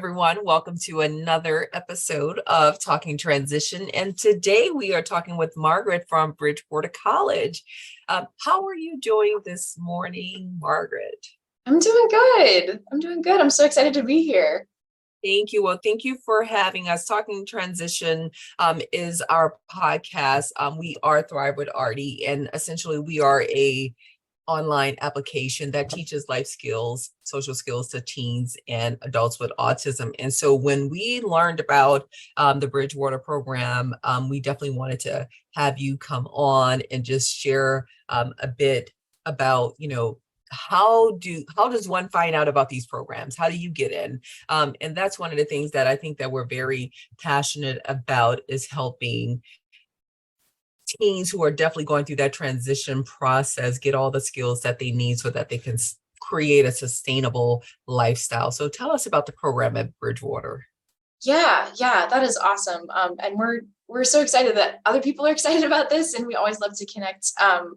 everyone. Welcome to another episode of Talking Transition. And today we are talking with Margaret from Bridgewater College. How are you doing this morning, Margaret? I'm doing good. I'm so excited to be here. Thank you. Well, thank you for having us. Talking Transition is our podcast. We are Thrive with Artie, and essentially we are a online application that teaches life skills, social skills to teens and adults with autism. And so when we learned about the Bridgewater program, we definitely wanted to have you come on and just share a bit about, how does one find out about these programs? How do you get in? And that's one of the things that I think that we're very passionate about, is helping teens who are definitely going through that transition process get all the skills that they need so that they can create a sustainable lifestyle. So tell us about the program at Bridgewater. Yeah, that is awesome. And we're so excited that other people are excited about this, and we always love to connect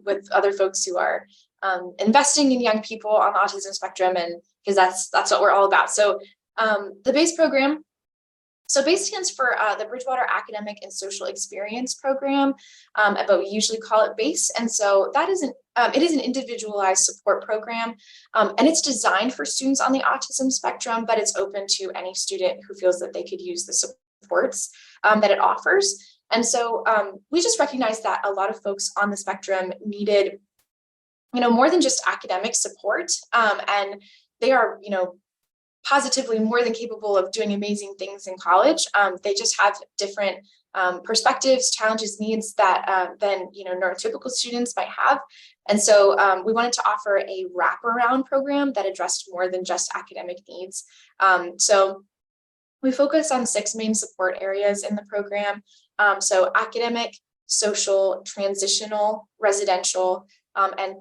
with other folks who are investing in young people on the autism spectrum, and because that's what we're all about. So the BASE program. So BASE stands for the Bridgewater Academic and Social Experience Program, but we usually call it BASE. And so it is an individualized support program, and it's designed for students on the autism spectrum, but it's open to any student who feels that they could use the supports that it offers. And so we just recognize that a lot of folks on the spectrum needed, more than just academic support, and they are, positively more than capable of doing amazing things in college. They just have different perspectives, challenges, needs that than neurotypical students might have. And so we wanted to offer a wraparound program that addressed more than just academic needs. So we focus on 6 main support areas in the program. So academic, social, transitional, residential, and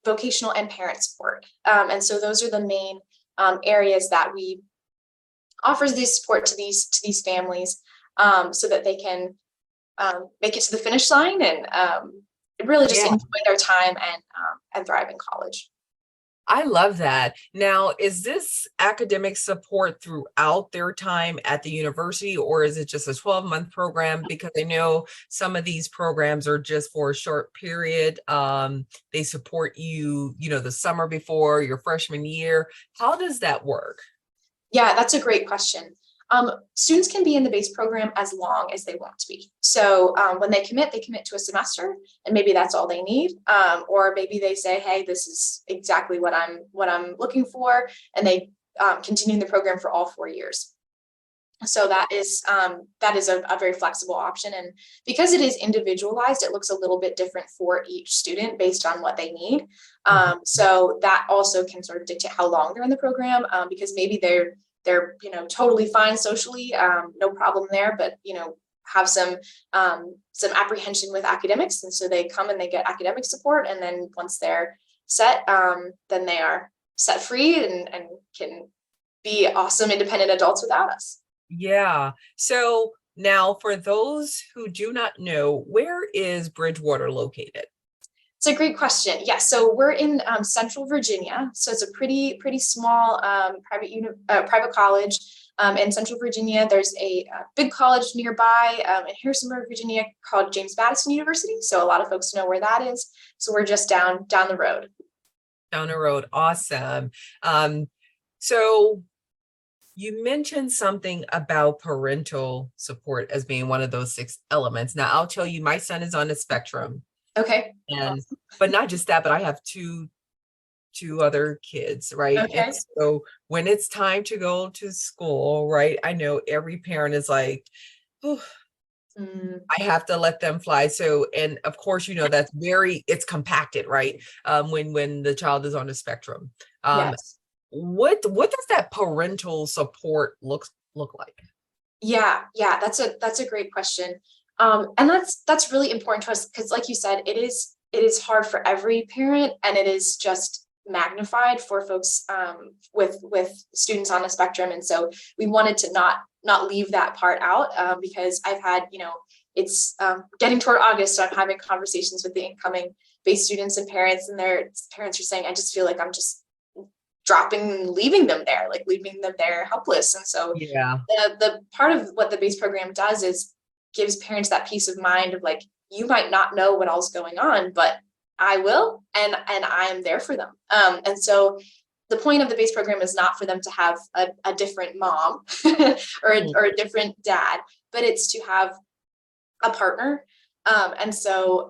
vocational and parent support. And so those are the main areas that we offers this support to these families, so that they can make it to the finish line and really just enjoy their time and thrive in college. I love that. Now, is this academic support throughout their time at the university, or is it just a 12-month program? Because I know some of these programs are just for a short period. They support you, the summer before your freshman year. How does that work? Yeah, that's a great question. Students can be in the BASE program as long as they want to be. So when they commit to a semester, and maybe that's all they need. Or maybe they say, hey, this is exactly what I'm looking for, and they continue the program for all 4 years. So that is a very flexible option. And because it is individualized, it looks a little bit different for each student based on what they need. So that also can sort of dictate how long they're in the program, because maybe they're totally fine socially, no problem there, but have some apprehension with academics, and so they come and they get academic support, and then once they're set, then they are set free and can be awesome independent adults without us. Yeah. So now, for those who do not know, where is Bridgewater located? It's a great question. Yeah, so we're in Central Virginia. So it's a pretty small private college in Central Virginia. There's a big college nearby in Harrisonburg, Virginia, called James Madison University. So a lot of folks know where that is. So we're just down the road. Down the road. Awesome. So you mentioned something about parental support as being one of those 6 elements. Now, I'll tell you, my son is on the spectrum. Okay. And but not just that, but I have two other kids, right? Okay. And so when it's time to go to school, right, I know every parent is like, oh, I have to let them fly. So, and of course, that's it's compacted, right? When the child is on the spectrum. Yes. What does that parental support look like? Yeah, that's a great question. And that's really important to us, because like you said, it is hard for every parent, and it is just magnified for folks with students on the spectrum. And so we wanted to not leave that part out, because I've had, it's getting toward August, so I'm having conversations with the incoming BASE students and parents, and their parents are saying, I just feel like I'm just leaving them there helpless. And so Yeah. the part of what the base program does is gives parents that peace of mind of like, you might not know what all's going on, but I will, and I am there for them. And so the point of the base program is not for them to have a different mom or a different dad, but it's to have a partner. And so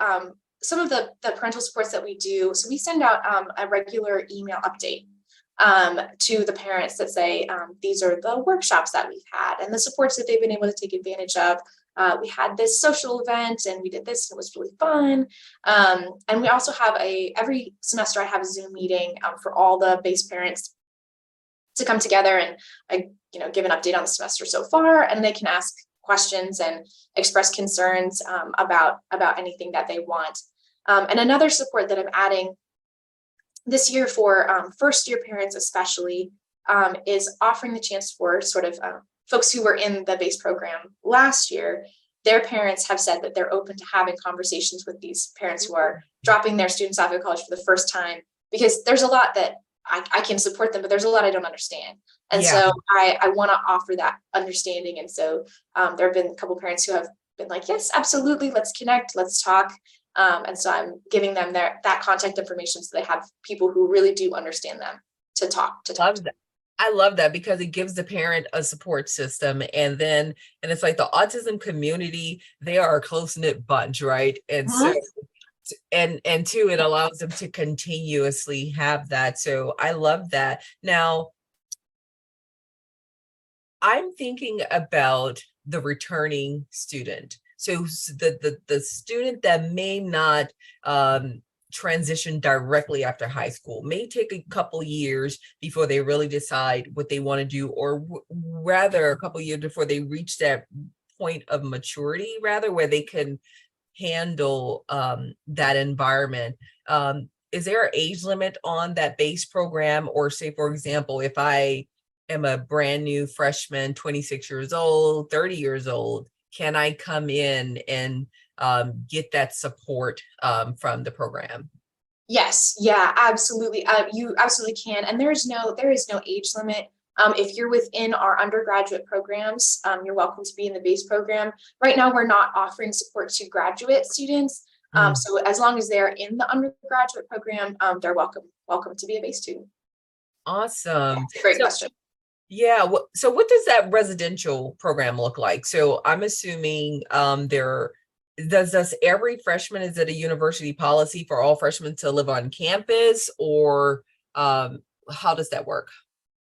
some of the parental supports that we do, so we send out a regular email update to the parents that say, these are the workshops that we've had and the supports that they've been able to take advantage of. We had this social event and we did this, and it was really fun. And we also have every semester I have a Zoom meeting for all the base parents to come together and give an update on the semester so far, and they can ask questions and express concerns about anything that they want. And another support that I'm adding this year for first year parents especially is offering the chance for sort of folks who were in the base program last year. Their parents have said that they're open to having conversations with these parents who are dropping their students off at college for the first time, because there's a lot that I can support them, but there's a lot I don't understand. And so I want to offer that understanding. And so there have been a couple of parents who have been like, yes, absolutely, let's connect, let's talk. And so I'm giving them that contact information so they have people who really do understand them to talk to. I love that, because it gives the parent a support system. And it's like the autism community, they are a close-knit bunch, right? And so and two, it allows them to continuously have that. So I love that. Now, I'm thinking about the returning student. So the student that may not transition directly after high school, may take a couple years before they really decide what they want to do, or rather a couple years before they reach that point of maturity, rather, where they can handle that environment. Is there an age limit on that base program? Or say, for example, if I am a brand new freshman, 26 years old, 30 years old, can I come in and get that support from the program? Yes, yeah, absolutely. You absolutely can. And there is no age limit. If you're within our undergraduate programs, you're welcome to be in the base program. Right now, we're not offering support to graduate students. So as long as they're in the undergraduate program, they're welcome to be a base student. Awesome. Great question. Yeah. So what does that residential program look like? So I'm assuming does every freshman, is it a university policy for all freshmen to live on campus, or how does that work?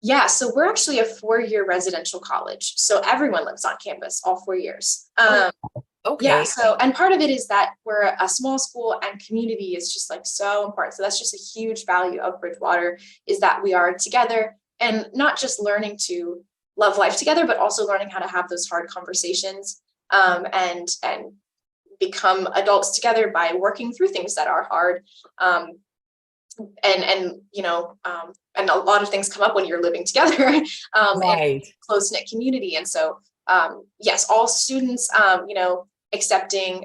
Yeah, so we're actually a 4-year residential college. So everyone lives on campus all 4 years. Okay. Yeah, so, and part of it is that we're a small school and community is just like so important. So that's just a huge value of Bridgewater, is that we are together and not just learning to love life together, but also learning how to have those hard conversations and become adults together by working through things that are hard. And a lot of things come up when you're living together in a close-knit community. And so, yes, all students, accepting,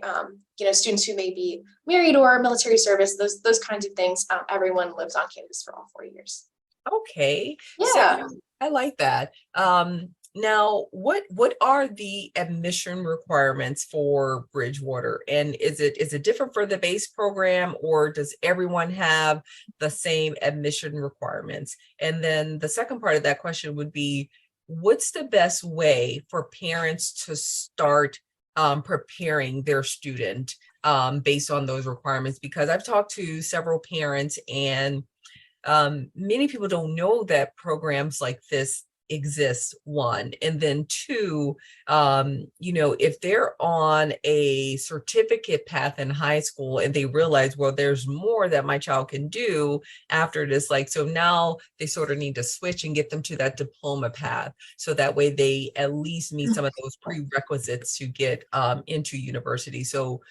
students who may be married or military service, those kinds of things, everyone lives on campus for all 4 years. Okay. Yeah. So I like that. Now, what are the admission requirements for Bridgewater? And is it different for the base program, or does everyone have the same admission requirements? And then the second part of that question would be, what's the best way for parents to start preparing their student based on those requirements? Because I've talked to several parents, and many people don't know that programs like this exist, one, and then two, if they're on a certificate path in high school and they realize, well, there's more that my child can do after this, so now they sort of need to switch and get them to that diploma path, so that way they at least meet some of those prerequisites to get into university. So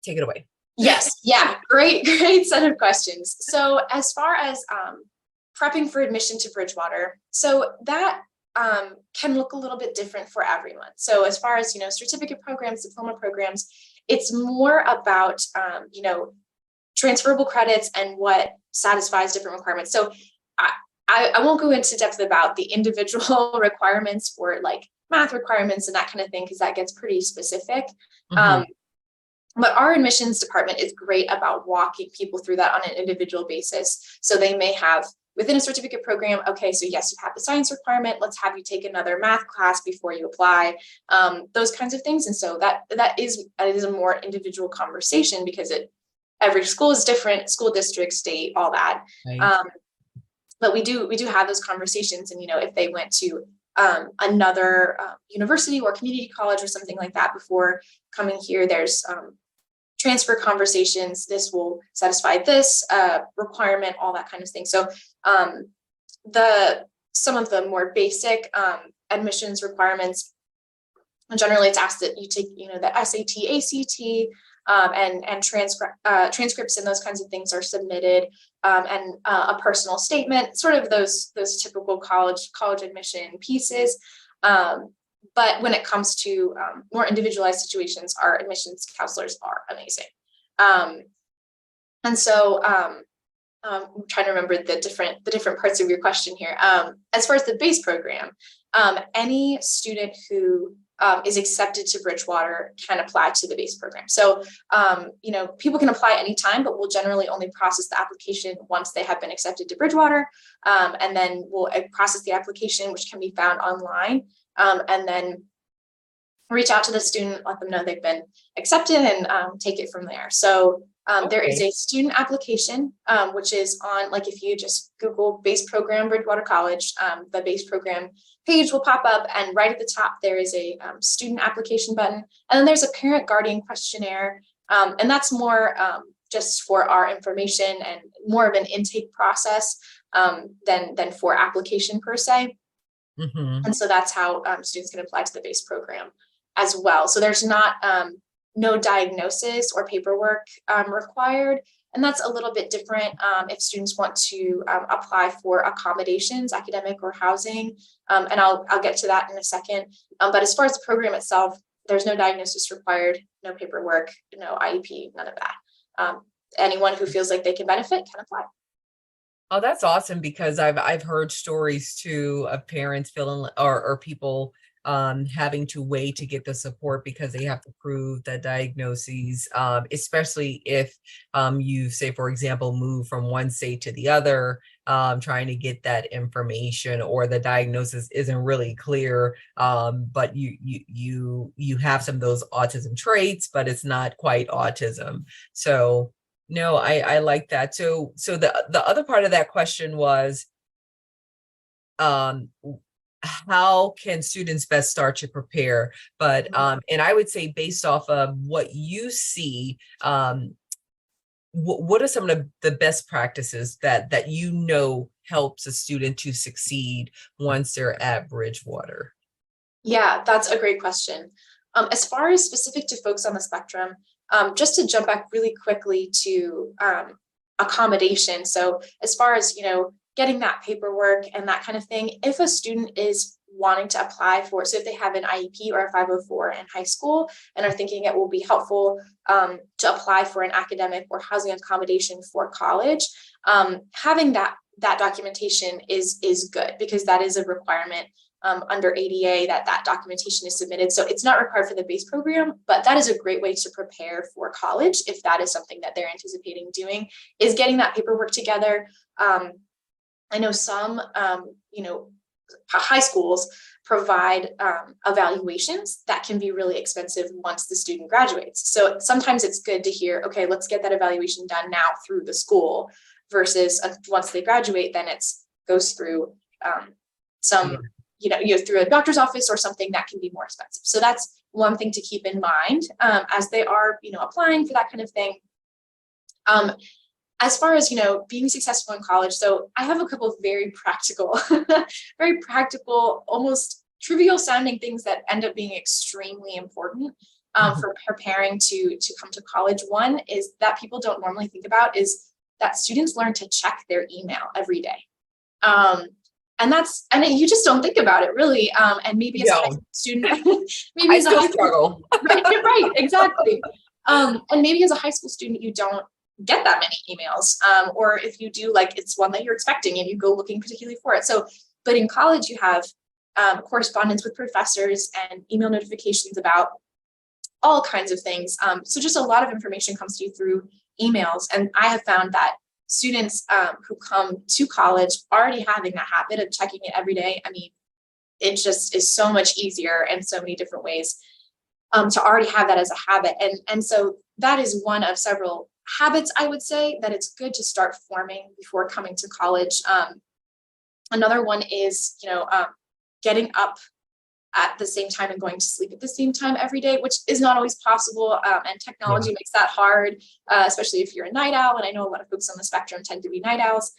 take it away. Yes. Yeah. Great set of questions. So as far as prepping for admission to Bridgewater, so that can look a little bit different for everyone. So as far as, certificate programs, diploma programs, it's more about, transferable credits and what satisfies different requirements. So I won't go into depth about the individual requirements for like math requirements and that kind of thing, because that gets pretty specific. Mhm. But our admissions department is great about walking people through that on an individual basis. So they may have within a certificate program, okay, so yes, you have the science requirement, let's have you take another math class before you apply, those kinds of things. And so that is a more individual conversation, because every school is different, school district, state, all that. Right. But we do have those conversations. And, if they went to another university or community college or something like that before coming here, there's transfer conversations. This will satisfy this requirement, all that kind of thing. So some of the more basic admissions requirements, generally it's asked that you take, the SAT, ACT, and transcripts and those kinds of things are submitted, and a personal statement, sort of those typical college admission pieces. But when it comes to more individualized situations, our admissions counselors are amazing. And so I'm trying to remember the different parts of your question here. As far as the base program, any student who is accepted to Bridgewater can apply to the base program. So, people can apply anytime, but we'll generally only process the application once they have been accepted to Bridgewater. And then we'll process the application, which can be found online, and then reach out to the student, let them know they've been accepted, and take it from there. So there is a student application, which is on, like, if you just Google base program Bridgewater College, the base program page will pop up, and right at the top there is a student application button, and then there's a parent guardian questionnaire, and that's more just for our information and more of an intake process than for application per se. Mhm. And so that's how students can apply to the base program as well. So there's not no diagnosis or paperwork required. And that's a little bit different if students want to apply for accommodations, academic or housing. And I'll get to that in a second. But as far as the program itself, there's no diagnosis required, no paperwork, no IEP, none of that. Anyone who feels like they can benefit can apply. Oh, that's awesome, because I've heard stories too of parents feeling, or people having to wait to get the support because they have to prove the diagnoses, especially if you, say, for example, move from one state to the other, trying to get that information, or the diagnosis isn't really clear, but you have some of those autism traits, but it's not quite autism. So no, I like that. So the other part of that question was, how can students best start to prepare? But and I would say, based off of what you see, what are some of the best practices that helps a student to succeed once they're at Bridgewater? Yeah, that's a great question. As far as specific to folks on the spectrum, just to jump back really quickly to accommodation. So as far as, getting that paperwork and that kind of thing, if a student is wanting to apply for, so if they have an IEP or a 504 in high school and are thinking it will be helpful to apply for an academic or housing accommodation for college, having that documentation is good, because that is a requirement under ADA that documentation is submitted. So it's not required for the base program, but that is a great way to prepare for college if that is something that they're anticipating doing, is getting that paperwork together. I know some, high schools provide evaluations that can be really expensive once the student graduates. So sometimes it's good to hear, okay, let's get that evaluation done now through the school, versus once they graduate, then goes through some, through a doctor's office or something that can be more expensive. So that's one thing to keep in mind as they are, applying for that kind of thing. As far as, being successful in college, so I have a couple of very practical, almost trivial sounding things that end up being extremely important for preparing to come to college. One is that people don't normally think about is that students learn to check their email every day. And you just don't think about it really. And maybe as a high school student, maybe as a high school, struggle. right, exactly. And maybe as a high school student, you don't get that many emails. Or if you do, like it's one that you're expecting and you go looking particularly for it. So, but in college you have correspondence with professors and email notifications about all kinds of things. So just a lot of information comes to you through emails. And I have found that students who come to college already having that habit of checking it every day, I mean, it just is so much easier in so many different ways to already have that as a habit. And so that is one of several habits, I would say, that it's good to start forming before coming to college. Another one is, getting up at the same time and going to sleep at the same time every day, which is not always possible. And technology makes that hard, especially if you're a night owl. And I know a lot of folks on the spectrum tend to be night owls.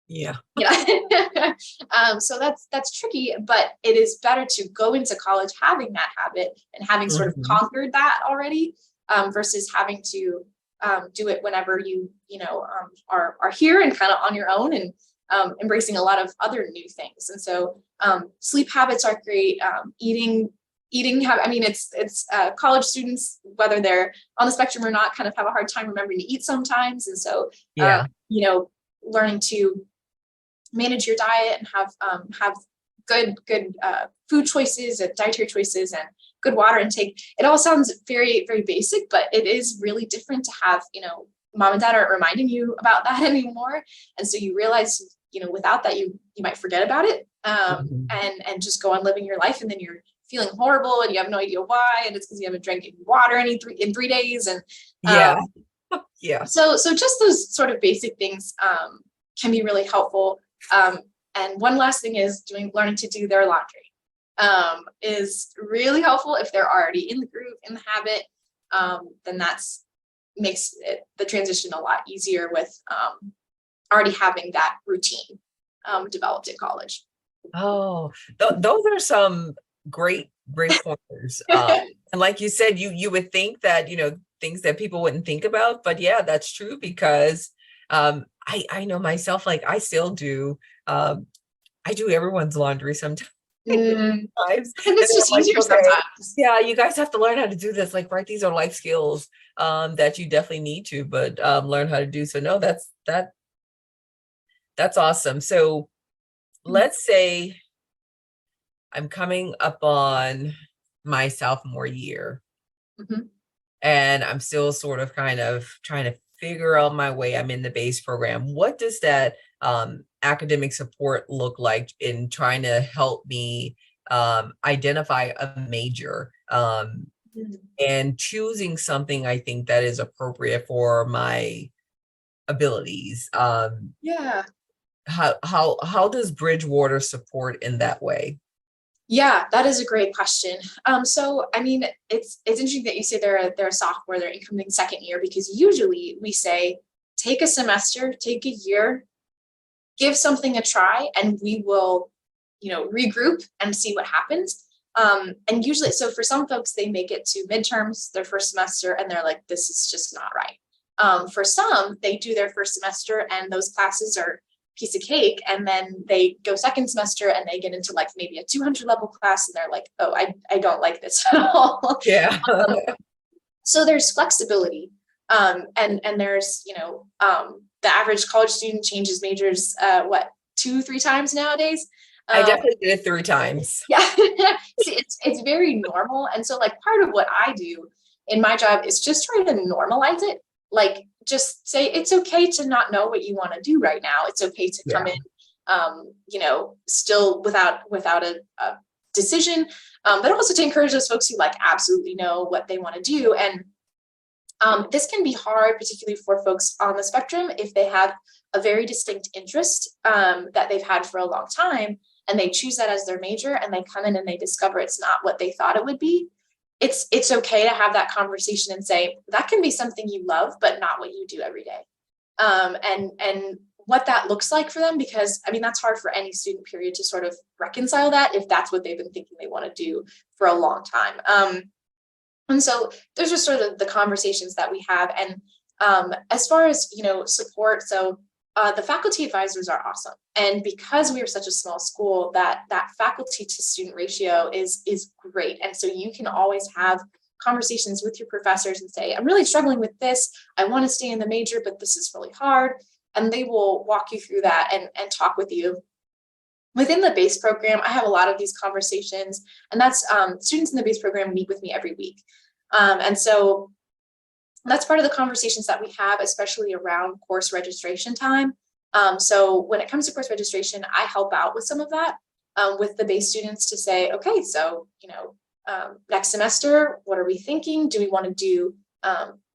Yeah. So that's tricky, but it is better to go into college having that habit and having sort of conquered that already, versus having to do it whenever you are here and kind of on your own and embracing a lot of other new things. And so sleep habits are great. Eating I mean, it's college students, whether they're on the spectrum or not, kind of have a hard time remembering to eat sometimes. And so, learning to manage your diet and have good food choices and dietary choices and good water intake. It all sounds very, very basic, but it is really different to have, mom and dad aren't reminding you about that anymore. And so you realize, without that, you might forget about it, and just go on living your life. And then you're feeling horrible and you have no idea why. And it's because you haven't drank any water in 3 days. And So just those sort of basic things can be really helpful. And one last thing is learning to do their laundry is really helpful. If they're already in the groove, in the habit, then makes the transition a lot easier with already having that routine developed in college. Oh, those are some great pointers. And like you said, you would think that, things that people wouldn't think about, but yeah, that's true, because I know myself, like I still do, I do everyone's laundry sometimes. And it's just easier sometimes. Yeah, you guys have to learn how to do this. Like, right, these are life skills that you definitely need to, but learn how to do. So no, that's awesome. So let's say I'm coming up on my sophomore year, and I'm still sort of kind of trying to figure out my way. I'm in the base program. What does that academic support look like in trying to help me identify a major and choosing something I think that is appropriate for my abilities? How does Bridgewater support in that way? Yeah, that is a great question. So I mean, it's interesting that you say they're a sophomore, they're incoming second year, because usually we say take a semester, take a year, give something a try, and we will, regroup and see what happens. And usually, so for some folks, they make it to midterms, their first semester, and they're like, this is just not right. For some, they do their first semester and those classes are piece of cake, and then they go second semester and they get into like maybe a 200 level class and they're like, oh, I don't like this at all. So there's flexibility, and there's the average college student changes majors 2-3 times nowadays. I definitely did it 3 times. Yeah. See, it's very normal. And so like part of what I do in my job is just try to normalize it. Like, just say it's okay to not know what you want to do right now. It's okay to come in, still without a decision, but also to encourage those folks who like absolutely know what they want to do. And this can be hard, particularly for folks on the spectrum, if they have a very distinct interest that they've had for a long time, and they choose that as their major, and they come in and they discover it's not what they thought it would be. It's okay to have that conversation and say that can be something you love, but not what you do every day. And what that looks like for them, because I mean, that's hard for any student period to sort of reconcile that if that's what they've been thinking they want to do for a long time. And so those are sort of the conversations that we have. And as far as, support, so the faculty advisors are awesome. And because we are such a small school, that faculty to student ratio is great. And so you can always have conversations with your professors and say, I'm really struggling with this. I want to stay in the major, but this is really hard. And they will walk you through that and talk with you. Within the base program, I have a lot of these conversations, and that's students in the base program meet with me every week. And so that's part of the conversations that we have, especially around course registration time. So when it comes to course registration, I help out with some of that with the base students to say, okay, so, next semester, what are we thinking? Do we want to do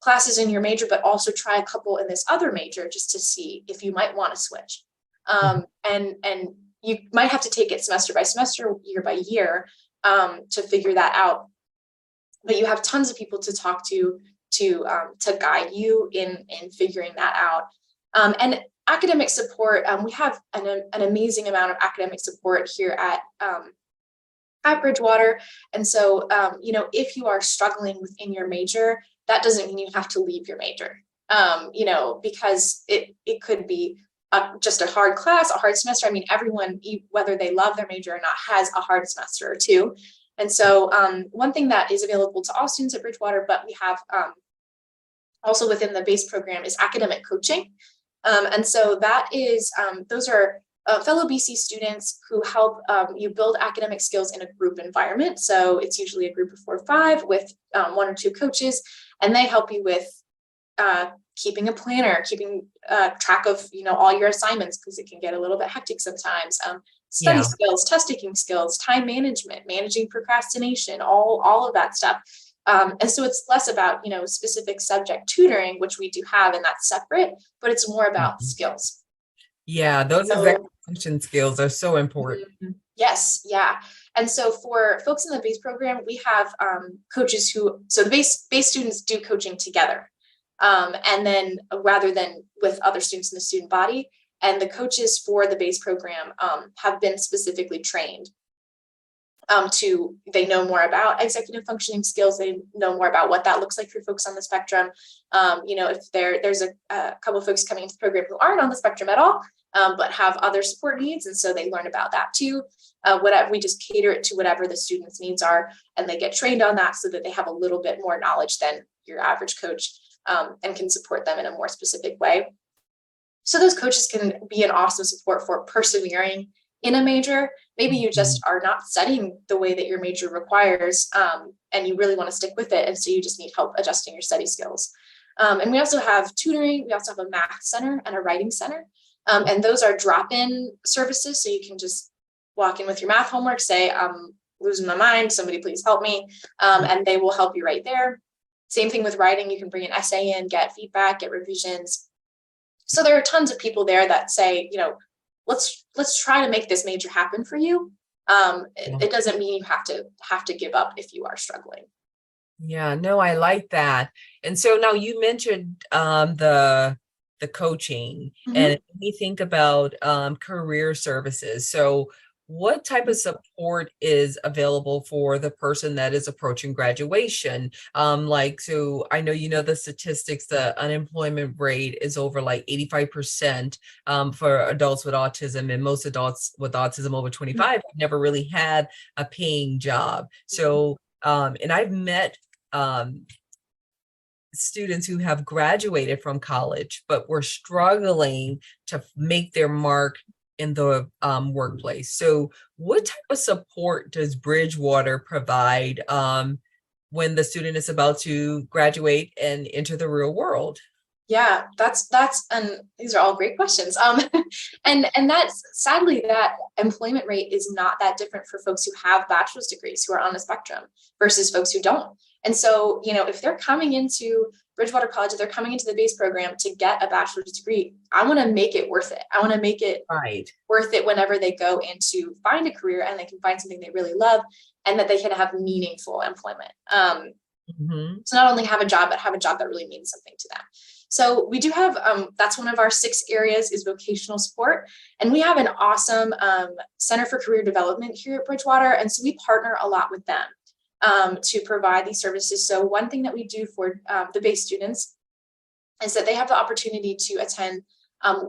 classes in your major, but also try a couple in this other major just to see if you might want to switch? And you might have to take it semester by semester, year by year to figure that out. But you have tons of people to talk to guide you in figuring that out. And academic support, we have an amazing amount of academic support here at Bridgewater. And so, if you are struggling within your major, that doesn't mean you have to leave your major, because it could be just a hard class, a hard semester. I mean, everyone, whether they love their major or not, has a hard semester or two. And so one thing that is available to all students at Bridgewater, but we have also within the base program, is academic coaching. And so that is, those are fellow BC students who help you build academic skills in a group environment. So it's usually a group of 4 or 5 with 1 or 2 coaches, and they help you with keeping a planner, keeping track of, all your assignments, because it can get a little bit hectic sometimes. Study skills, test taking skills, time management, managing procrastination, all of that stuff. And so it's less about, specific subject tutoring, which we do have, and that's separate, but it's more about skills. Yeah, those executive function skills are so important. Yes, yeah. And so for folks in the base program, we have coaches so the base students do coaching together. And then rather than with other students in the student body, and the coaches for the base program have been specifically trained they know more about executive functioning skills. They know more about what that looks like for folks on the spectrum. If there's a couple of folks coming into the program who aren't on the spectrum at all, but have other support needs. And so they learn about that too. We just cater it to whatever the students' needs are, and they get trained on that so that they have a little bit more knowledge than your average coach and can support them in a more specific way. So those coaches can be an awesome support for persevering in a major. Maybe you just are not studying the way that your major requires, and you really want to stick with it. And so you just need help adjusting your study skills. And we also have tutoring. We also have a math center and a writing center. And those are drop-in services. So you can just walk in with your math homework, say, I'm losing my mind, somebody please help me. And they will help you right there. Same thing with writing. You can bring an essay in, get feedback, get revisions. So there are tons of people there that say, let's try to make this major happen for you. It doesn't mean you have to give up if you are struggling. Yeah, no, I like that. And so now you mentioned the coaching, and we think about career services. So what type of support is available for the person that is approaching graduation? So I know, the statistics, the unemployment rate is over like 85% for adults with autism, and most adults with autism over 25 have never really had a paying job. So, and I've met students who have graduated from college, but were struggling to make their mark in the workplace. So what type of support does Bridgewater provide when the student is about to graduate and enter the real world? Yeah, and these are all great questions. And that's sadly that employment rate is not that different for folks who have bachelor's degrees who are on the spectrum versus folks who don't. And so, if they're coming into Bridgewater College, if they're coming into the base program to get a bachelor's degree, I want to make it worth it. I want to make it worth it whenever they go in to find a career and they can find something they really love and that they can have meaningful employment. So not only have a job, but have a job that really means something to them. So we do have, that's one of our 6 areas is vocational support. And we have an awesome Center for Career Development here at Bridgewater. And so we partner a lot with them to provide these services. So one thing that we do for the base students is that they have the opportunity to attend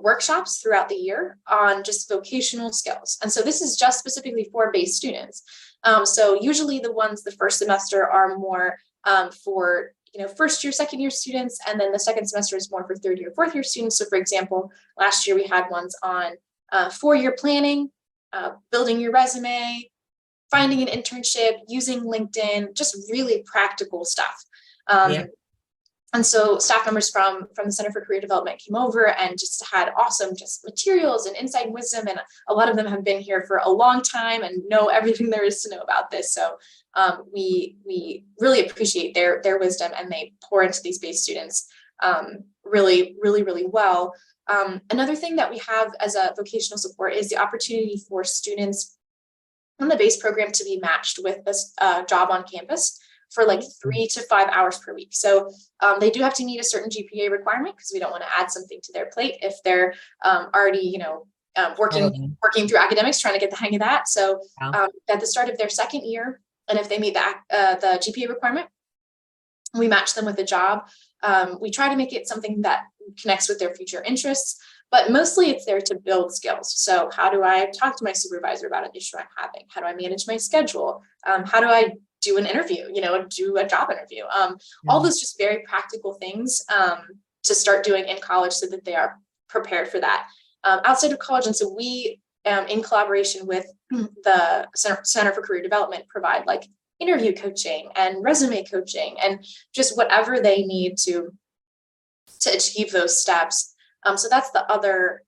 workshops throughout the year on just vocational skills. And so this is just specifically for base students. So usually the ones the first semester are more for first year, second year students, and then the second semester is more for third year, fourth year students. So for example, last year we had ones on 4-year planning, building your resume, finding an internship, using LinkedIn, just really practical stuff. And so staff members from the Center for Career Development came over and just had awesome just materials and insight and wisdom. And a lot of them have been here for a long time and know everything there is to know about this. So we really appreciate their wisdom, and they pour into these base students really, really, really well. Another thing that we have as a vocational support is the opportunity for students in the base program to be matched with a job on campus for like 3 to 5 hours per week. So they do have to meet a certain GPA requirement, because we don't want to add something to their plate if they're already, working through academics, trying to get the hang of that. So at the start of their second year, and if they meet the GPA requirement, we match them with a job. We try to make it something that connects with their future interests, but mostly it's there to build skills. So how do I talk to my supervisor about an issue I'm having? How do I manage my schedule? How do I do an interview, do a job interview? All those just very practical things to start doing in college so that they are prepared for that outside of college. And so we, in collaboration with the Center for Career Development, provide like interview coaching and resume coaching and just whatever they need to achieve those steps. So that's the other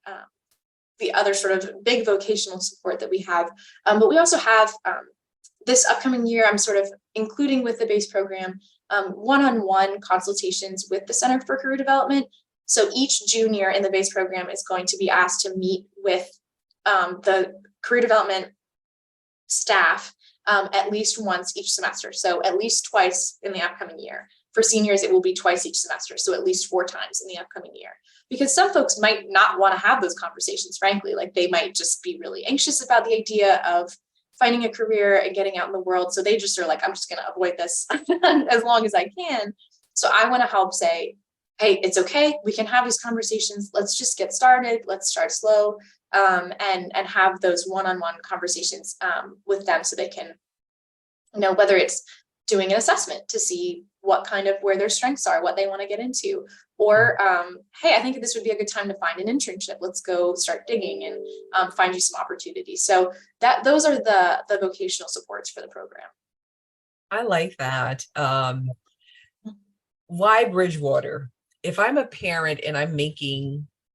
sort of big vocational support that we have. But we also have this upcoming year, I'm sort of including with the base program, one-on-one consultations with the Center for Career Development. So each junior in the base program is going to be asked to meet with the career development staff at least once each semester. So at least twice in the upcoming year. For seniors, it will be twice each semester. So at least 4 times in the upcoming year. Because some folks might not want to have those conversations, frankly. Like they might just be really anxious about the idea of finding a career and getting out in the world. So they just are like, I'm just going to avoid this as long as I can. So I want to help say, hey, it's okay. We can have these conversations. Let's just get started. Let's start slow and have those one-on-one conversations with them so they can, whether it's doing an assessment to see where their strengths are, what they want to get into, or, hey, I think this would be a good time to find an internship. Let's go start digging and find you some opportunities. So those are the vocational supports for the program. I like that. Why Bridgewater? If I'm a parent and I'm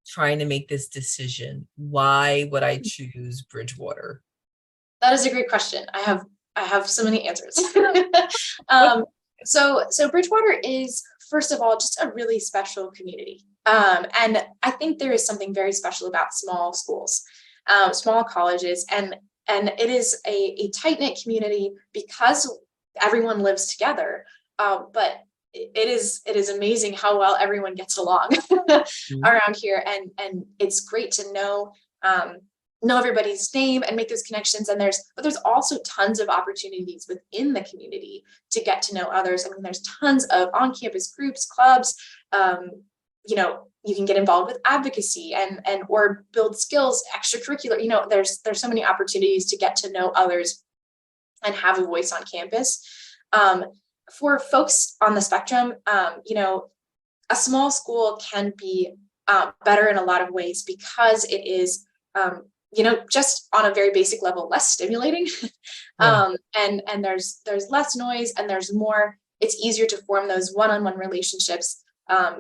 trying to make this decision, why would I choose Bridgewater? That is a great question. I have so many answers. So Bridgewater is, first of all, just a really special community. And I think there is something very special about small schools, small colleges, and it is a tight-knit community because everyone lives together. But it is amazing how well everyone gets along around here. And it's great to know everybody's name and make those connections. And there's also tons of opportunities within the community to get to know others. I mean, there's tons of on-campus groups, clubs, you can get involved with advocacy and or build skills, extracurricular, there's so many opportunities to get to know others and have a voice on campus. For folks on the spectrum, a small school can be better in a lot of ways because it is, just on a very basic level, less stimulating. And there's less noise and there's more, it's easier to form those one-on-one relationships.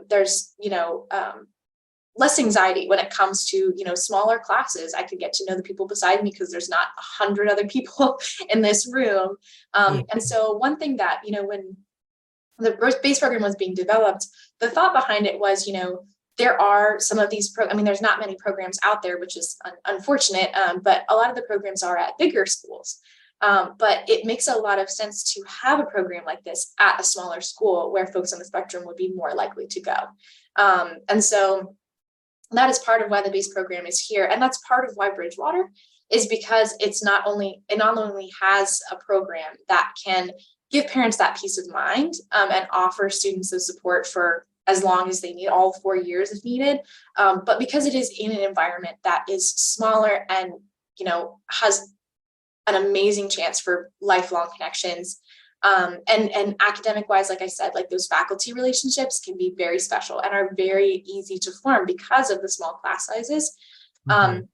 There's, less anxiety when it comes to, smaller classes. I could get to know the people beside me because there's not 100 other people in this room. And so one thing that, when the base program was being developed, the thought behind it was, there are some of these there's not many programs out there, which is unfortunate, but a lot of the programs are at bigger schools. But it makes a lot of sense to have a program like this at a smaller school where folks on the spectrum would be more likely to go. And so that is part of why the base program is here. And that's part of why Bridgewater is, because it not only has a program that can give parents that peace of mind and offer students the support for as long as they need, all 4 years if needed, but because it is in an environment that is smaller and, has an amazing chance for lifelong connections. And academic wise, like I said, like those faculty relationships can be very special and are very easy to form because of the small class sizes. Mhm.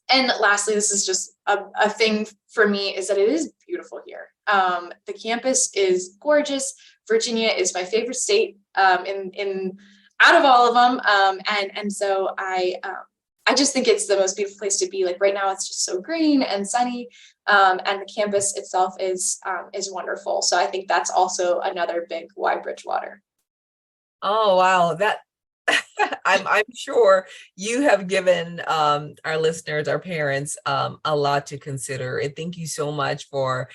And lastly, this is just a thing for me, is that it is beautiful here. The campus is gorgeous. Virginia is my favorite state in out of all of them. And so I just think it's the most beautiful place to be. Like right now, it's just so green and sunny, and the campus itself is wonderful. So I think that's also another big why Bridgewater. Oh, wow. That I'm sure you have given our listeners, our parents, a lot to consider. And thank you so much for,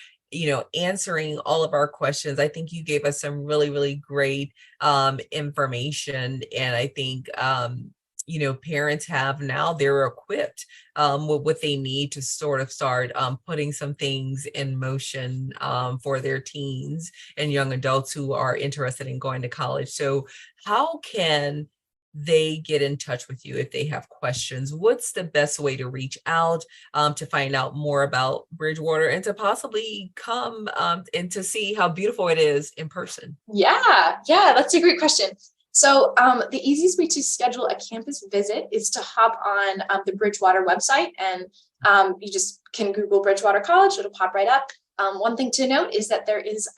answering all of our questions. I think you gave us some really, really great information. And I think parents have now, they're equipped with what they need to sort of start putting some things in motion for their teens and young adults who are interested in going to college. So how can they get in touch with you if they have questions? What's the best way to reach out to find out more about Bridgewater and to possibly come and to see how beautiful it is in person? Yeah, that's a great question. So the easiest way to schedule a campus visit is to hop on the Bridgewater website, and you just can Google Bridgewater College, it'll pop right up. One thing to note is that there is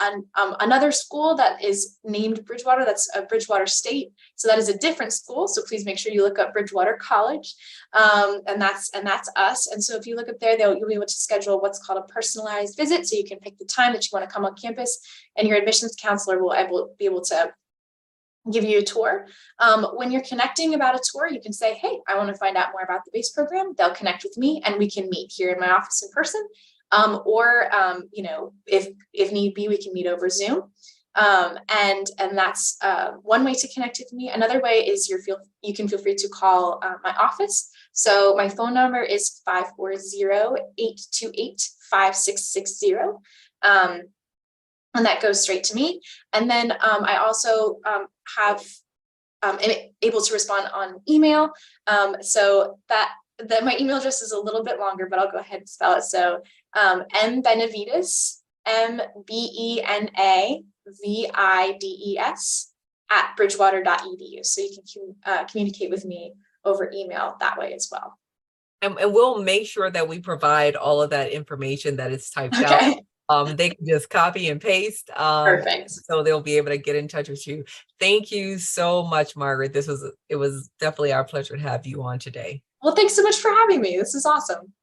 another school that is named Bridgewater, that's a Bridgewater State. So that is a different school. So please make sure you look up Bridgewater College, and that's us. And so if you look up there, you'll be able to schedule what's called a personalized visit. So you can pick the time that you want to come on campus, and your admissions counselor will be able to give you a tour. When you're connecting about a tour, you can say, hey, I want to find out more about the base program. They'll connect with me and we can meet here in my office in person. Or if need be, we can meet over Zoom. And that's one way to connect with me. Another way is you can feel free to call my office. So my phone number is 540-828-5660. And that goes straight to me. And then I also am able to respond on email. So that my email address is a little bit longer, but I'll go ahead and spell it. So M Benavides, MBENAVIDES @bridgewater.edu. So you can communicate with me over email that way as well. And we'll make sure that we provide all of that information that is typed out. Okay. They can just copy and paste. Perfect. So they'll be able to get in touch with you. Thank you so much, Margaret. It was definitely our pleasure to have you on today. Well, thanks so much for having me. This is awesome.